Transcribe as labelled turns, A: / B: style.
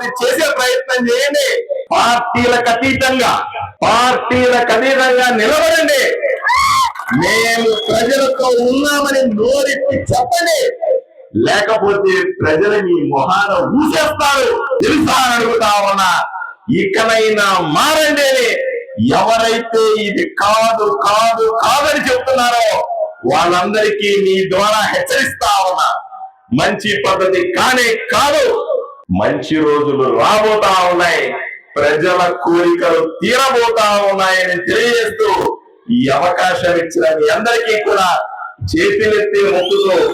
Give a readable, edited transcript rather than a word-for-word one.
A: అది చేసే ప్రయత్నం చేయండి. పార్టీలకు అతీతంగా నిలబడండి. మేము ప్రజలతో ఉన్నామని నోరెత్తి చెప్పండి, లేకపోతే ప్రజలు మీ మొహాన ఊసేస్తారు. తెలుసా అని అడుగుతా ఉన్నా. ఇకనైనా మారండి అని ఎవరైతే ఇది కాదని చెప్తున్నారో వాళ్ళందరికీ మీ ద్వారా హెచ్చరిస్తా ఉన్నా. మంచి పద్ధతి కానే కాదు. మంచి రోజులు రాబోతా ఉన్నాయి, ప్రజల కోరికలు తీరబోతా ఉన్నాయని తెలియజేస్తూ ఈ అవకాశం ఇచ్చిన మీ అందరికీ కూడా చేతులెత్తి మొక్కుతూ